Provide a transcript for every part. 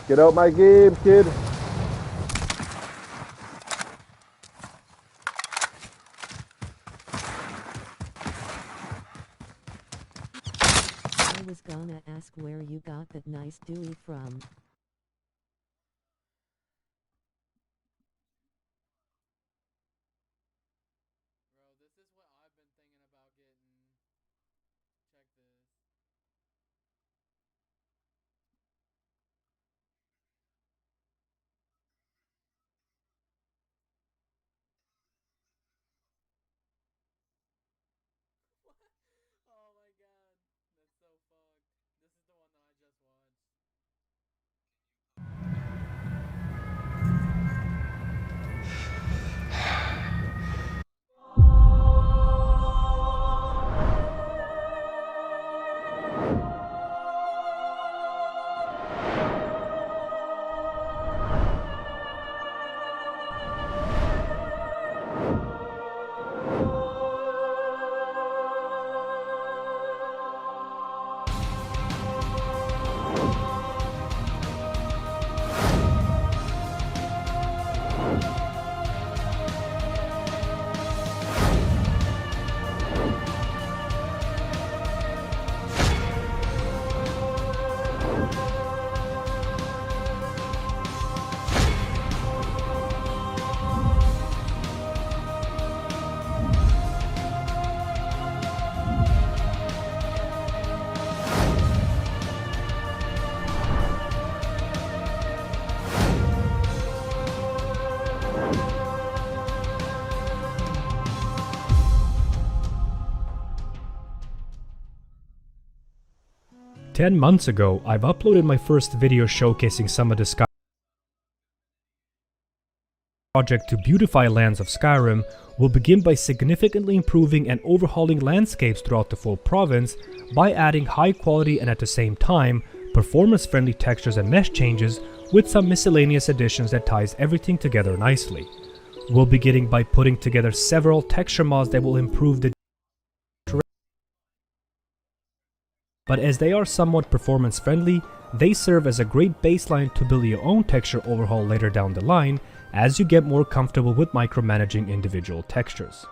Get out my game, kid. I was gonna ask where you got that nice Dewey from. Oh my god, that's so fucked. This is the one that I just watched. 10 months ago, I've uploaded my first video showcasing some of the Skyrim project to beautify lands of Skyrim will begin by significantly improving and overhauling landscapes throughout the full province by adding high quality and at the same time performance-friendly textures and mesh changes with some miscellaneous additions that ties everything together nicely. We'll be beginning by putting together several texture mods that will improve the but as they are somewhat performance friendly, they serve as a great baseline to build your own texture overhaul later down the line as you get more comfortable with micromanaging individual textures.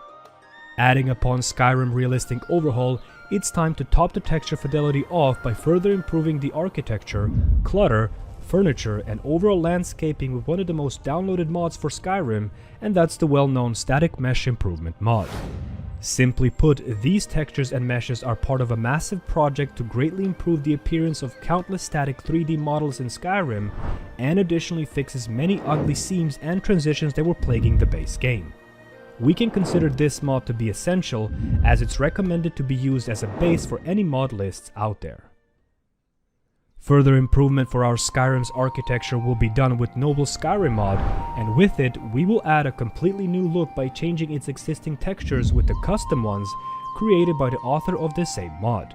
Adding upon Skyrim Realistic Overhaul, it's time to top the texture fidelity off by further improving the architecture, clutter, furniture, and overall landscaping with one of the most downloaded mods for Skyrim, and that's the well-known Static Mesh Improvement mod. Simply put, these textures and meshes are part of a massive project to greatly improve the appearance of countless static 3D models in Skyrim, and additionally fixes many ugly seams and transitions that were plaguing the base game. We can consider this mod to be essential, as it's recommended to be used as a base for any mod lists out there. Further improvement for our Skyrim's architecture will be done with Noble Skyrim mod, and with it, we will add a completely new look by changing its existing textures with the custom ones created by the author of the same mod.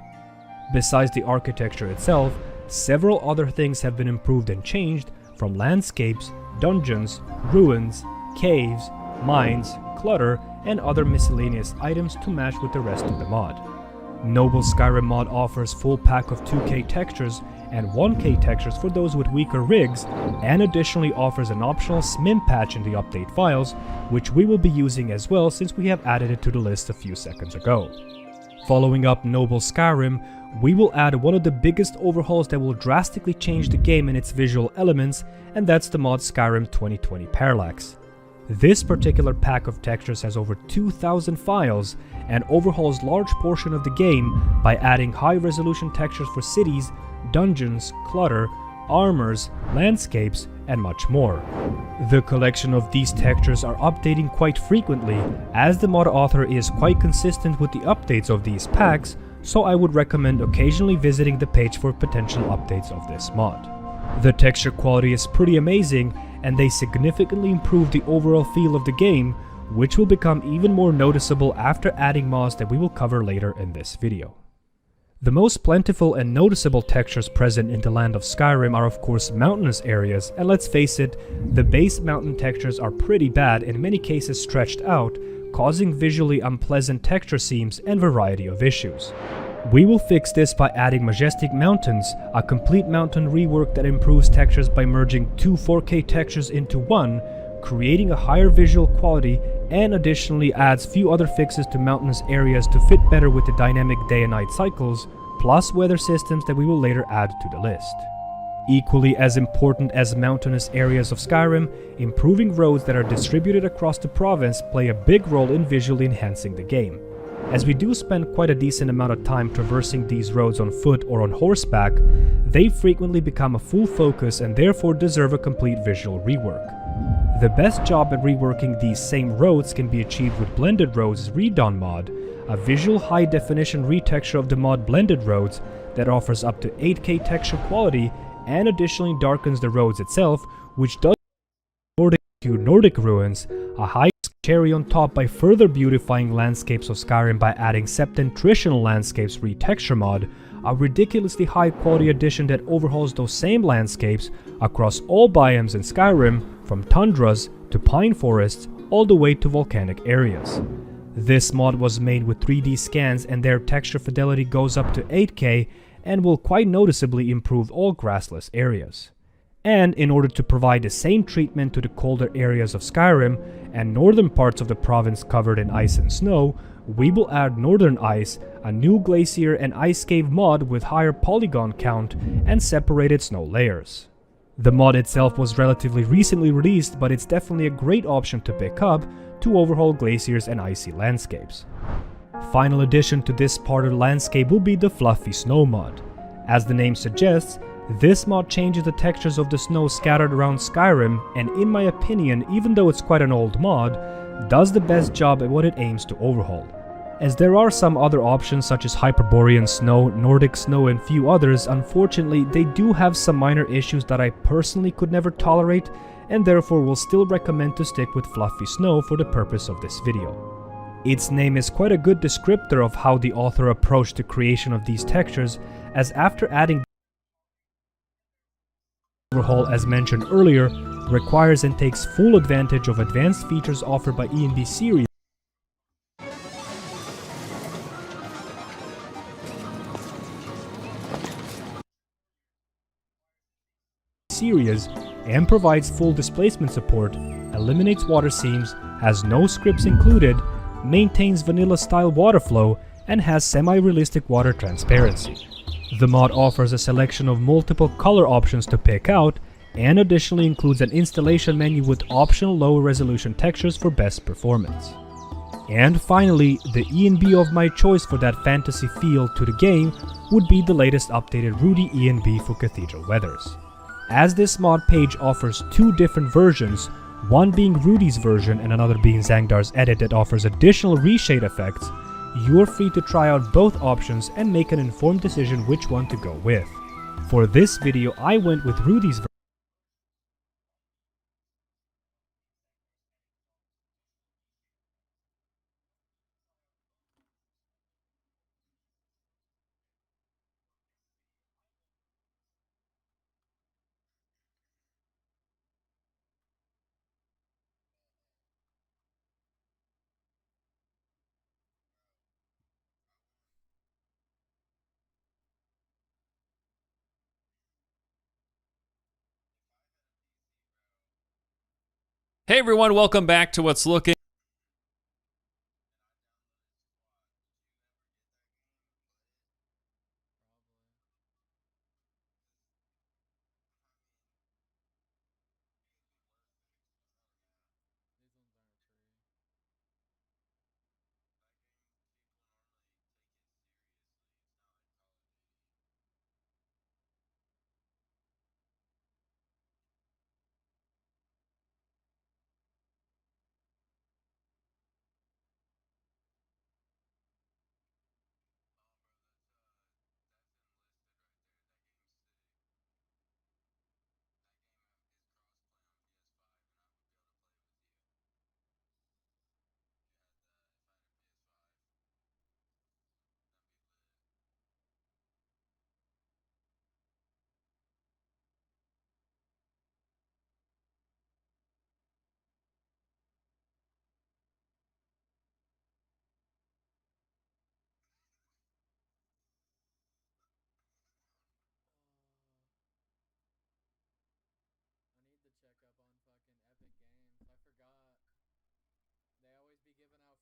Besides the architecture itself, several other things have been improved and changed, from landscapes, dungeons, ruins, caves, mines, clutter, and other miscellaneous items to match with the rest of the mod. Noble Skyrim mod offers full pack of 2K textures and 1K textures for those with weaker rigs, and additionally offers an optional SMIM patch in the update files, which we will be using as well since we have added it to the list a few seconds ago. Following up Noble Skyrim, we will add one of the biggest overhauls that will drastically change the game and its visual elements, and that's the mod Skyrim 2020 Parallax. This particular pack of textures has over 2,000 files and overhauls large portion of the game by adding high-resolution textures for cities, dungeons, clutter, armors, landscapes, and much more. The collection of these textures are updating quite frequently, as the mod author is quite consistent with the updates of these packs, so I would recommend occasionally visiting the page for potential updates of this mod. The texture quality is pretty amazing, and they significantly improve the overall feel of the game, which will become even more noticeable after adding mods that we will cover later in this video. The most plentiful and noticeable textures present in the land of Skyrim are of course mountainous areas, and let's face it, the base mountain textures are pretty bad, in many cases stretched out, causing visually unpleasant texture seams and variety of issues. We will fix this by adding Majestic Mountains, a complete mountain rework that improves textures by merging two 4K textures into one, creating a higher visual quality, and additionally adds few other fixes to mountainous areas to fit better with the dynamic day and night cycles, plus weather systems that we will later add to the list. Equally as important as mountainous areas of Skyrim, improving roads that are distributed across the province play a big role in visually enhancing the game. As we do spend quite a decent amount of time traversing these roads on foot or on horseback, they frequently become a full focus and therefore deserve a complete visual rework. The best job at reworking these same roads can be achieved with Blended Roads' Redone mod, a visual high-definition retexture of the mod Blended Roads that offers up to 8K texture quality and additionally darkens the roads itself, which does Nordic ruins, a high cherry on top by further beautifying landscapes of Skyrim by adding Septentrional Landscapes Retexture mod, a ridiculously high quality addition that overhauls those same landscapes across all biomes in Skyrim, from tundras to pine forests all the way to volcanic areas. This mod was made with 3D scans and their texture fidelity goes up to 8K and will quite noticeably improve all grassless areas. And in order to provide the same treatment to the colder areas of Skyrim and northern parts of the province covered in ice and snow, we will add Northern Ice, a new glacier and ice cave mod with higher polygon count and separated snow layers. The mod itself was relatively recently released, but it's definitely a great option to pick up to overhaul glaciers and icy landscapes. Final addition to this part of the landscape will be the Fluffy Snow mod. As the name suggests, this mod changes the textures of the snow scattered around Skyrim and in my opinion, even though it's quite an old mod, does the best job at what it aims to overhaul. As there are some other options such as Hyperborean Snow, Nordic Snow and few others, unfortunately they do have some minor issues that I personally could never tolerate and therefore will still recommend to stick with Fluffy Snow for the purpose of this video. Its name is quite a good descriptor of how the author approached the creation of these textures, as after adding overhaul as mentioned earlier, requires and takes full advantage of advanced features offered by E&B series and provides full displacement support, eliminates water seams, has no scripts included, maintains vanilla style water flow, and has semi-realistic water transparency. The mod offers a selection of multiple color options to pick out, and additionally includes an installation menu with optional lower resolution textures for best performance. And finally, the E&B of my choice for that fantasy feel to the game would be the latest updated Rudy E&B for Cathedral Weathers. As this mod page offers two different versions, one being Rudy's version and another being Zangdar's edit that offers additional reshade effects, you are free to try out both options and make an informed decision which one to go with. For this video I went with Rudy's version. Hey everyone, welcome back to What's Looking.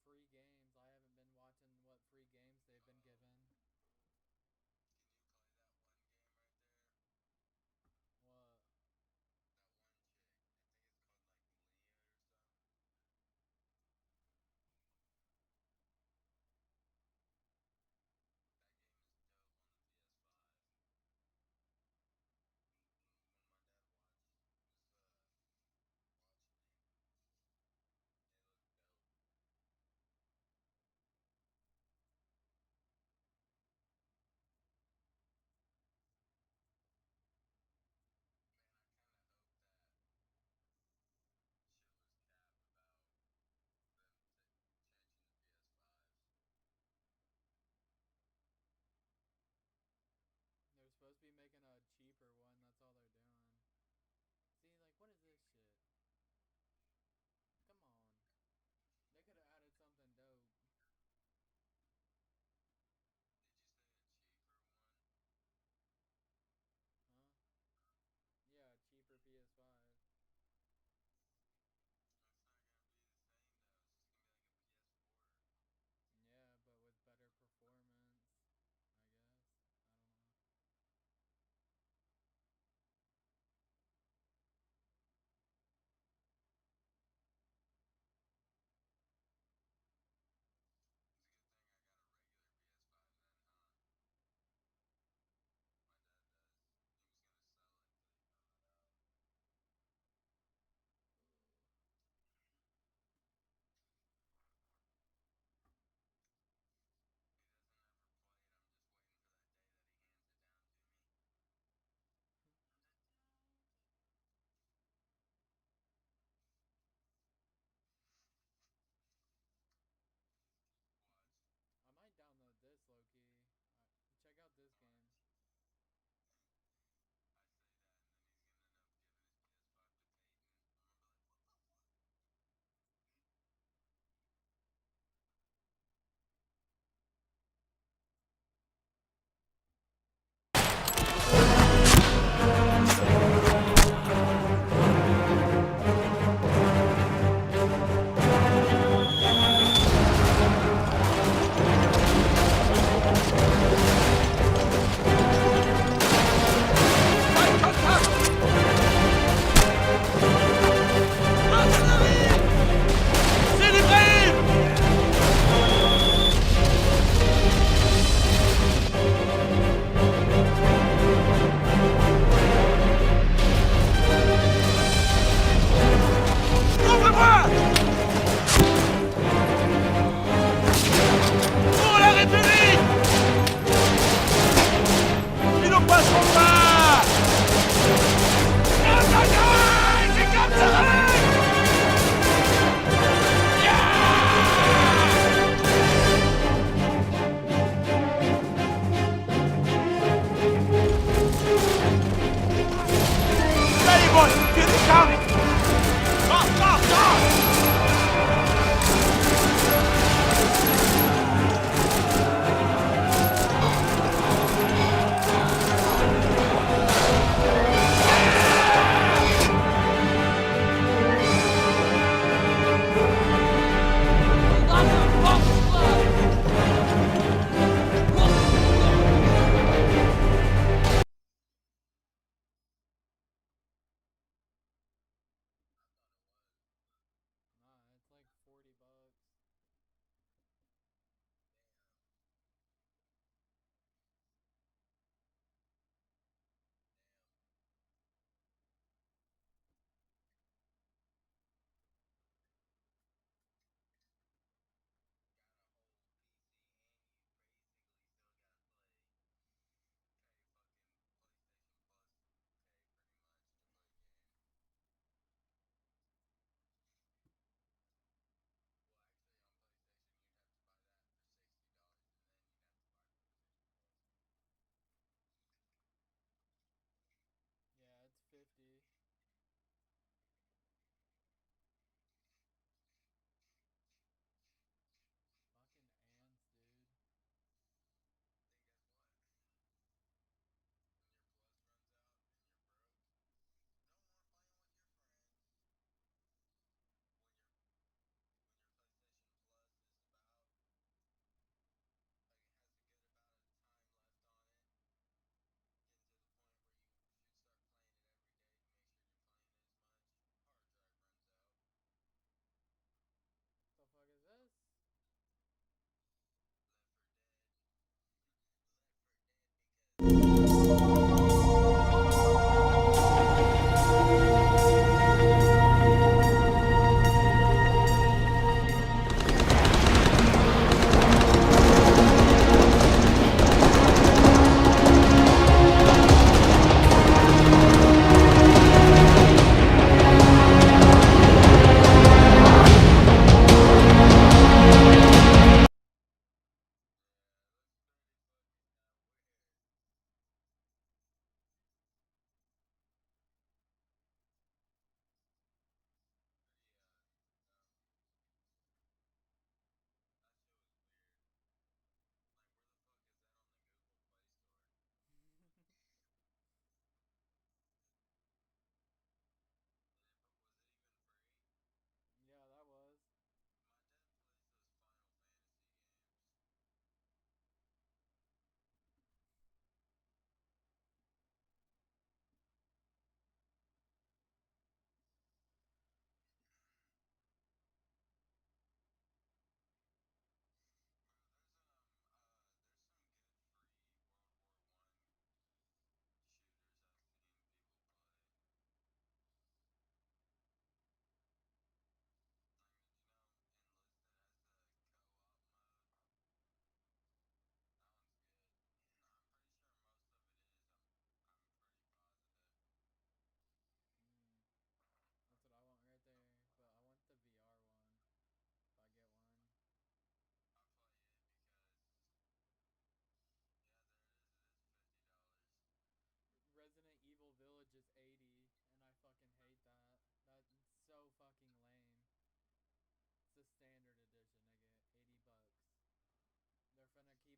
free games. I haven't been watching what free games they've been given. Can you play that one game right there? What? That one chick. I think it's called like Leah or something. That game is dope on the PS5. When my dad was watching it, it looked dope.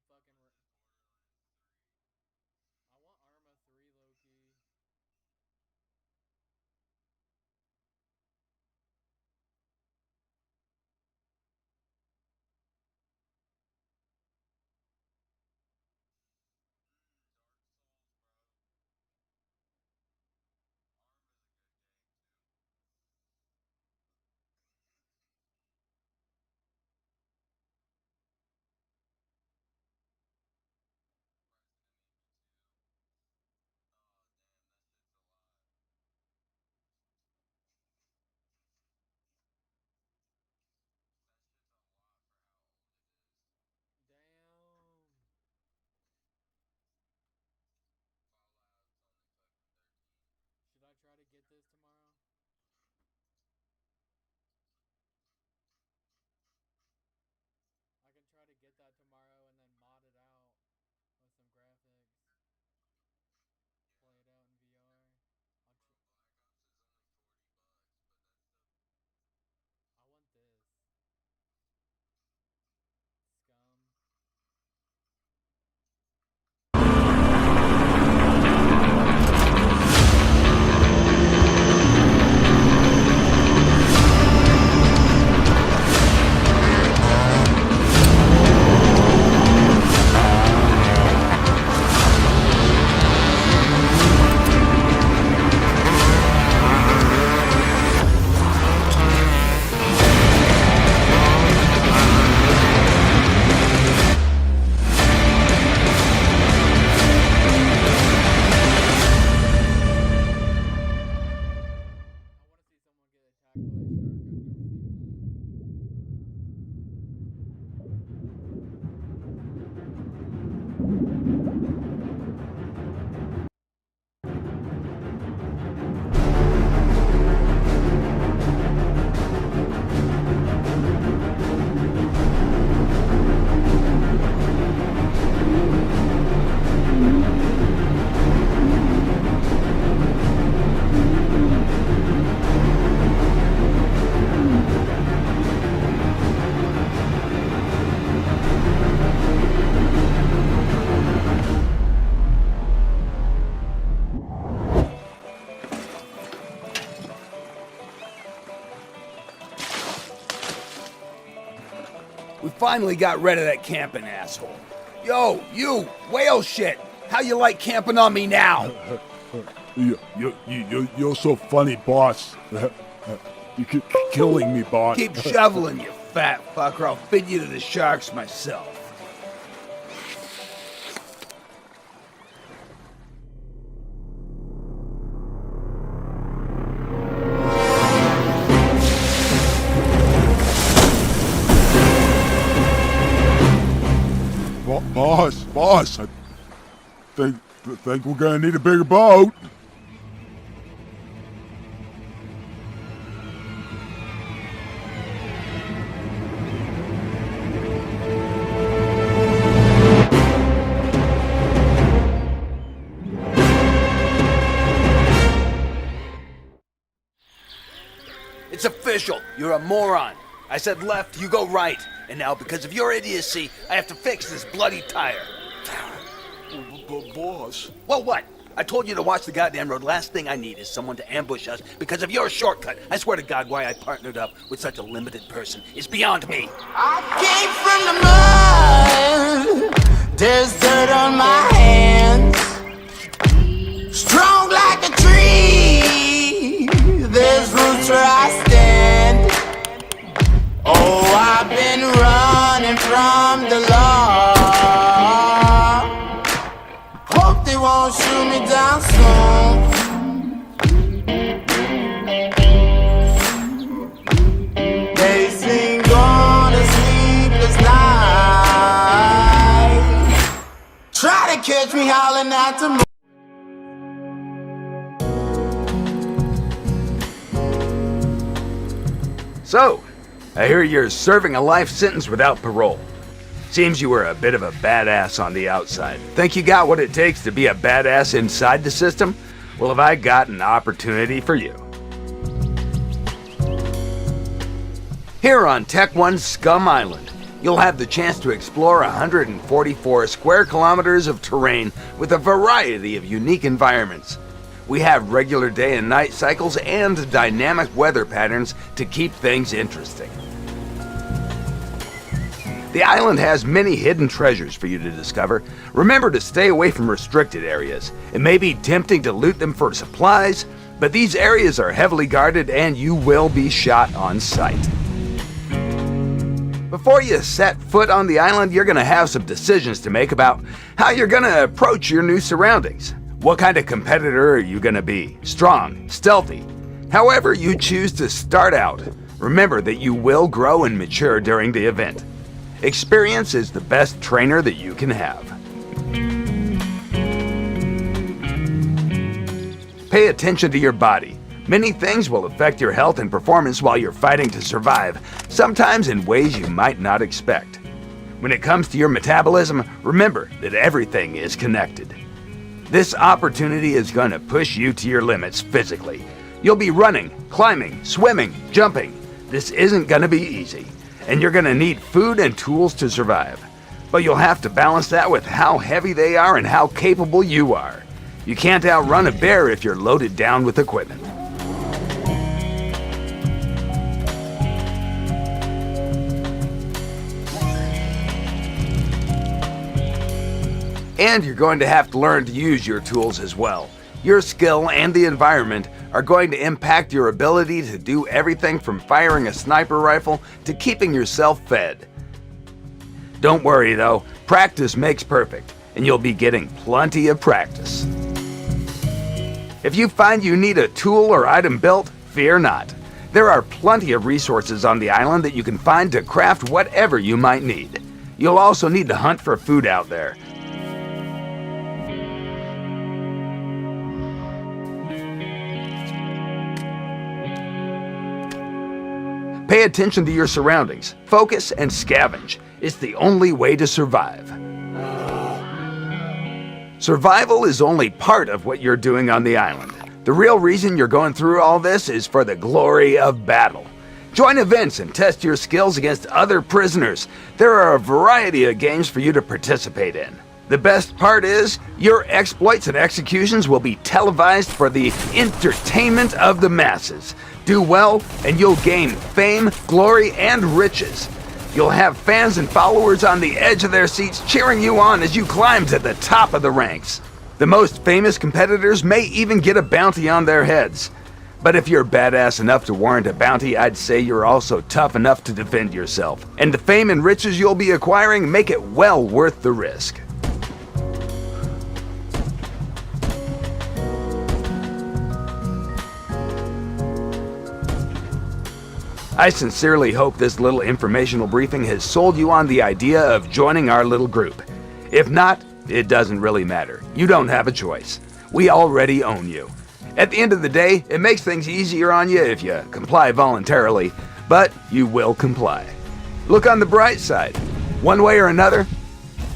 need fucking. I want Arma 3 low key. Dark Souls, bro. ARM is a good game too. Resident Evil 2. Oh damn, that shit's a lot. That shit's a lot for how old it is. Damn. Fallout's only fucking 13. Should I try to get this tomorrow? I can try to get that tomorrow and then mod it out with some graphics. Play it out in VR. Bro, Black Ops is only $40, but that's still. I want this. Scum. We finally got rid of that camping asshole. Yo, you, whale shit! How you like camping on me now? You're so funny, boss. You're killing me, boss. Keep shoveling, you fat fucker. I'll feed you to the sharks myself. Boss, I think we're gonna need a bigger boat. It's official. You're a moron. I said left, you go right. And now, because of your idiocy, I have to fix this bloody tire. Boss. Well, what? I told you to watch the goddamn road. Last thing I need is someone to ambush us because of your shortcut. I swear to God, why I partnered up with such a limited person is beyond me. I came from the mud. There's dirt on my hands. Strong like a tree. There's roots where I stand. Oh, I've been running from the law. Hope they won't shoot me down soon. They sing on a sleepless night. Try to catch me howling at the moon. So, I hear you're serving a life sentence without parole. Seems you were a bit of a badass on the outside. Think you got what it takes to be a badass inside the system? Well, have I got an opportunity for you. Here on Tech One's Scum Island, You'll have the chance to explore 144 square kilometers of terrain with a variety of unique environments. We have regular day and night cycles and dynamic weather patterns to keep things interesting. The island has many hidden treasures for you to discover. Remember to stay away from restricted areas. It may be tempting to loot them for supplies, but these areas are heavily guarded and you will be shot on sight. Before you set foot on the island, you're going to have some decisions to make about how you're going to approach your new surroundings. What kind of competitor are you going to be? Strong, stealthy? However you choose to start out, remember that you will grow and mature during the event. Experience is the best trainer that you can have. Pay attention to your body. Many things will affect your health and performance while you're fighting to survive, sometimes in ways you might not expect. When it comes to your metabolism, remember that everything is connected. This opportunity is going to push you to your limits physically. You'll be running, climbing, swimming, jumping. This isn't going to be easy, and you're going to need food and tools to survive. But you'll have to balance that with how heavy they are and how capable you are. You can't outrun a bear if you're loaded down with equipment. And you're going to have to learn to use your tools as well. Your skill and the environment are going to impact your ability to do everything from firing a sniper rifle to keeping yourself fed. Don't worry though, practice makes perfect, and you'll be getting plenty of practice. If you find you need a tool or item built, fear not. There are plenty of resources on the island that you can find to craft whatever you might need. You'll also need to hunt for food out there. Pay attention to your surroundings. Focus and scavenge. It's the only way to survive. Survival is only part of what you're doing on the island. The real reason you're going through all this is for the glory of battle. Join events and test your skills against other prisoners. There are a variety of games for you to participate in. The best part is, your exploits and executions will be televised for the entertainment of the masses. Do well, and you'll gain fame, glory, and riches. You'll have fans and followers on the edge of their seats cheering you on as you climb to the top of the ranks. The most famous competitors may even get a bounty on their heads. But if you're badass enough to warrant a bounty, I'd say you're also tough enough to defend yourself. And the fame and riches you'll be acquiring make it well worth the risk. I sincerely hope this little informational briefing has sold you on the idea of joining our little group. If not, it doesn't really matter. You don't have a choice. We already own you. At the end of the day, it makes things easier on you if you comply voluntarily, but you will comply. Look on the bright side. One way or another,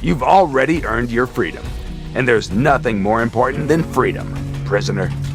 you've already earned your freedom. And there's nothing more important than freedom, prisoner. Stoner has it.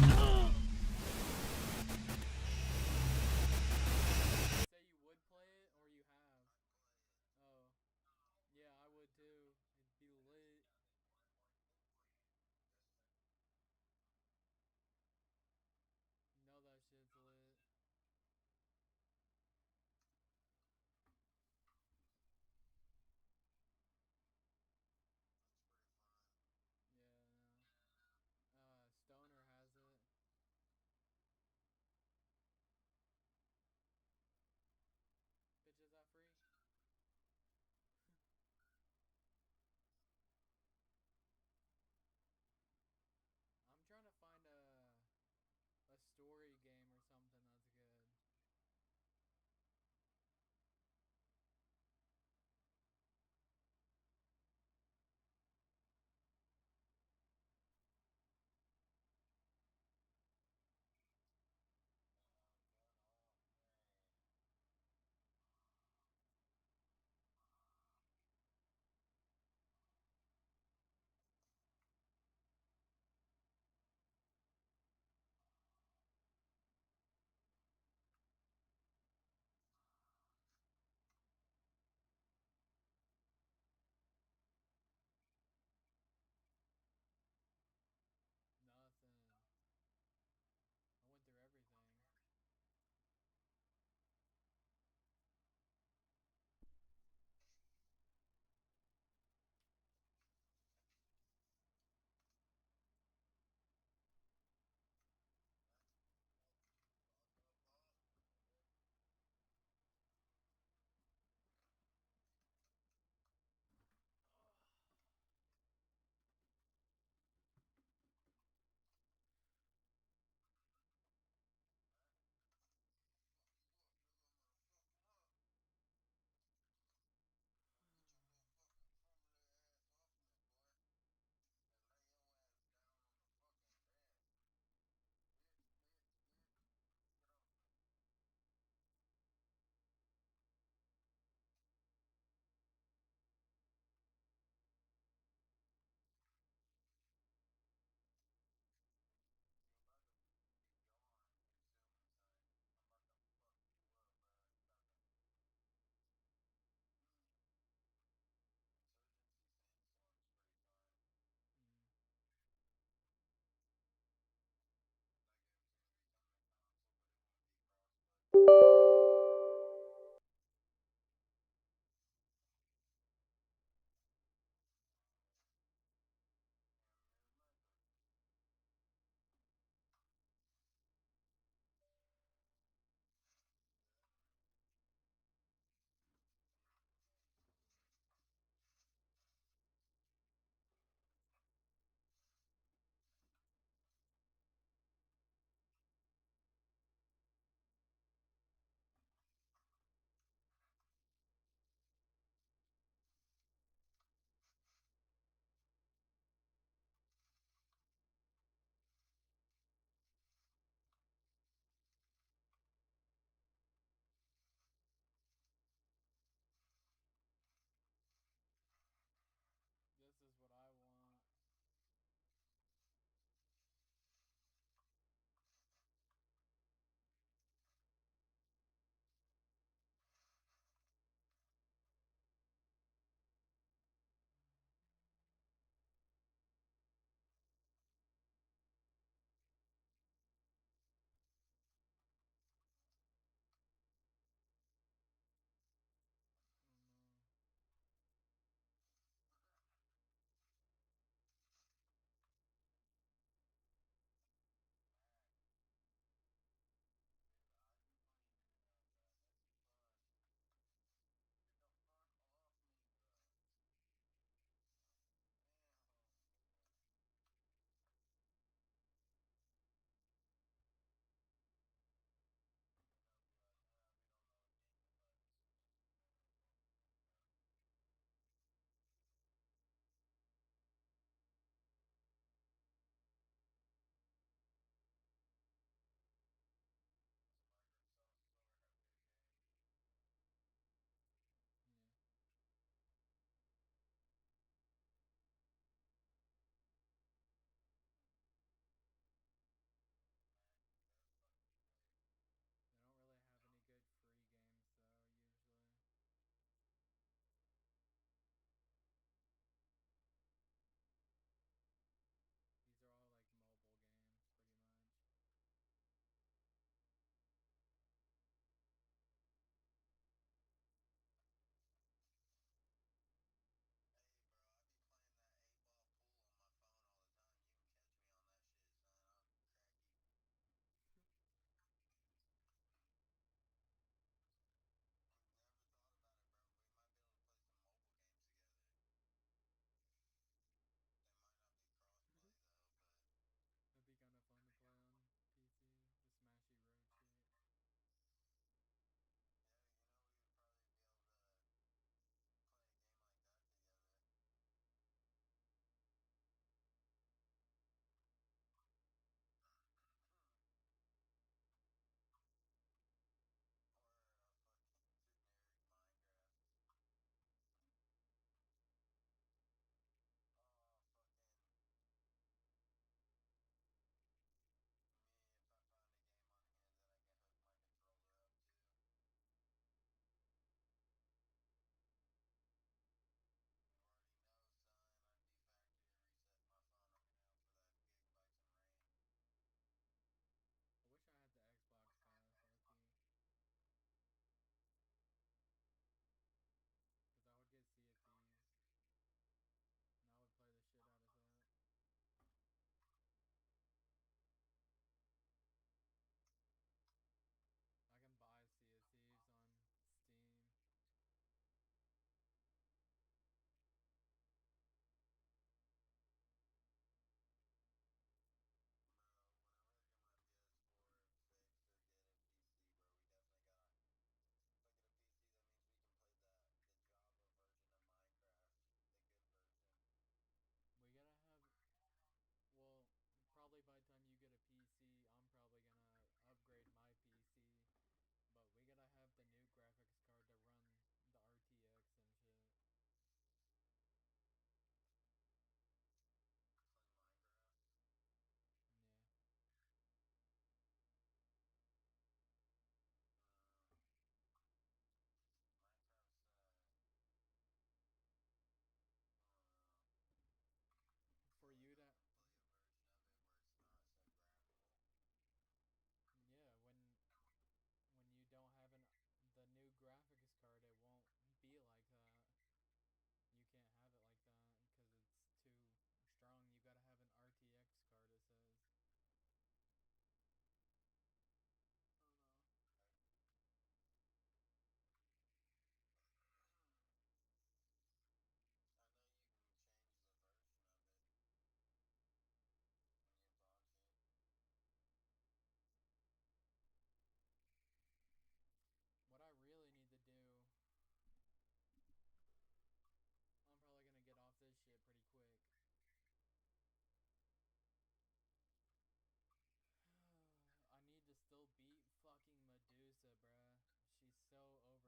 use it, bruh. She's so overpowered. So overpowered. What I need to do is find some peanut butter. Because there's jelly in there and I need to... There's jelly in there. I need jelly and peanut butter. I ate all of my fucking food, bro. Almost went through all of my depth because I just been like... Where did it go? Out the tube and into your mouth, you already know.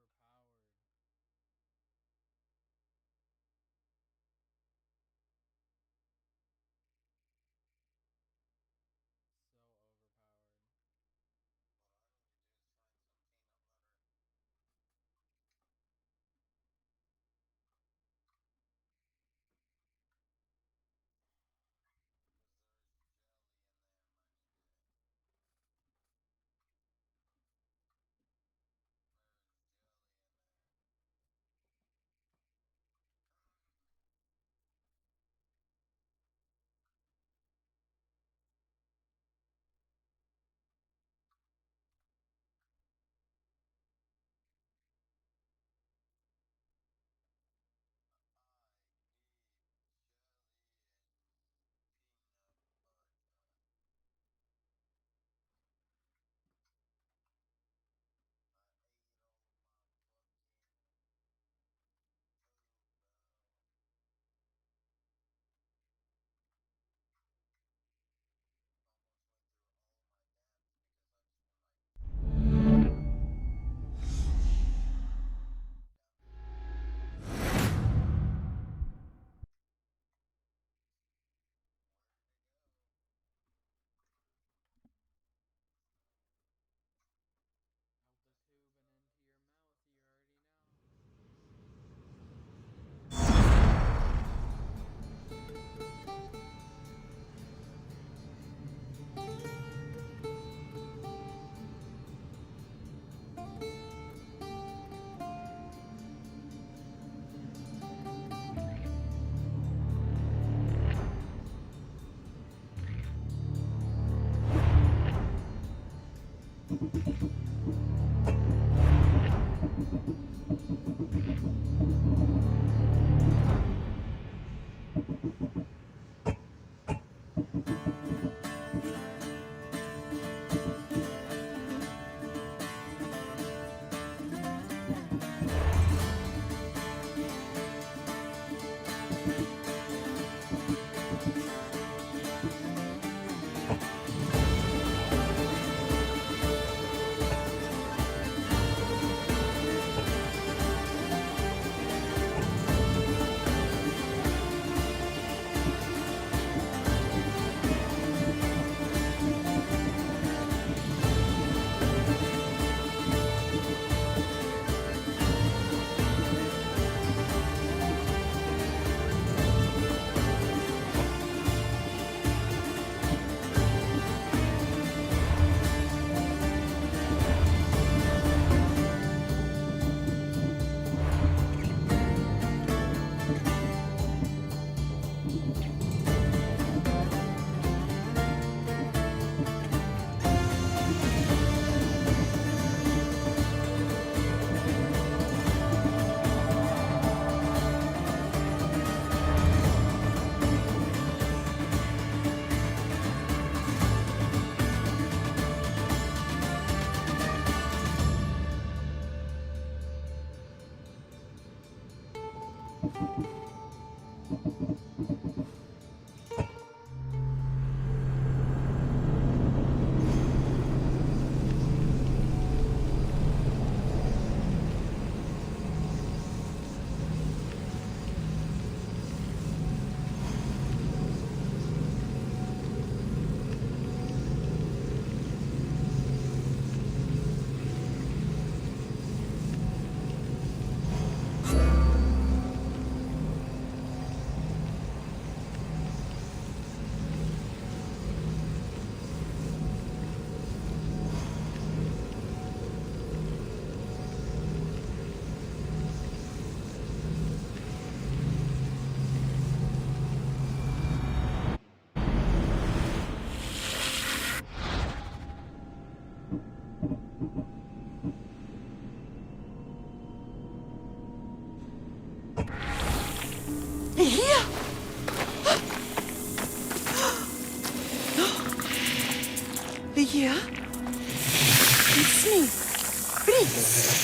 Yeah? It's me, Prince.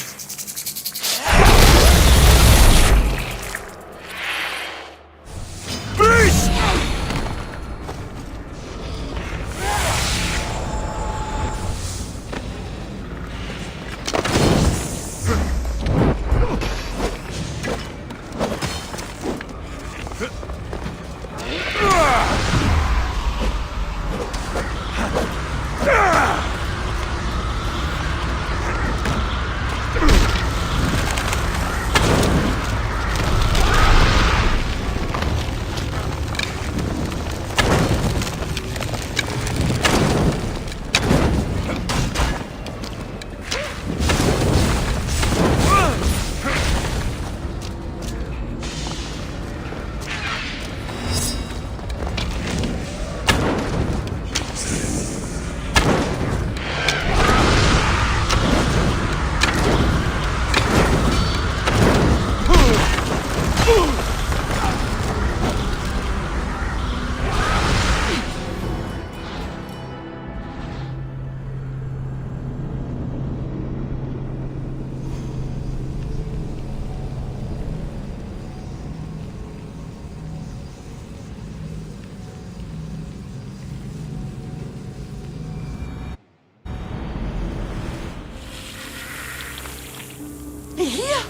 Hier!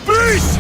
Beast!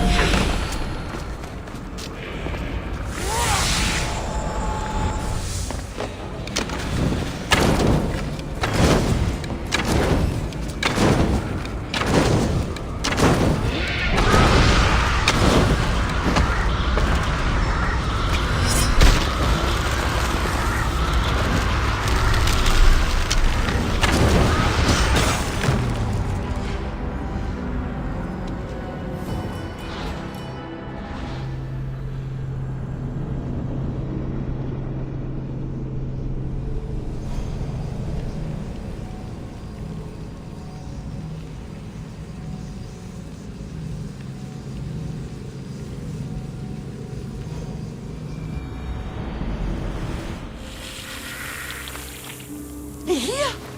Hier!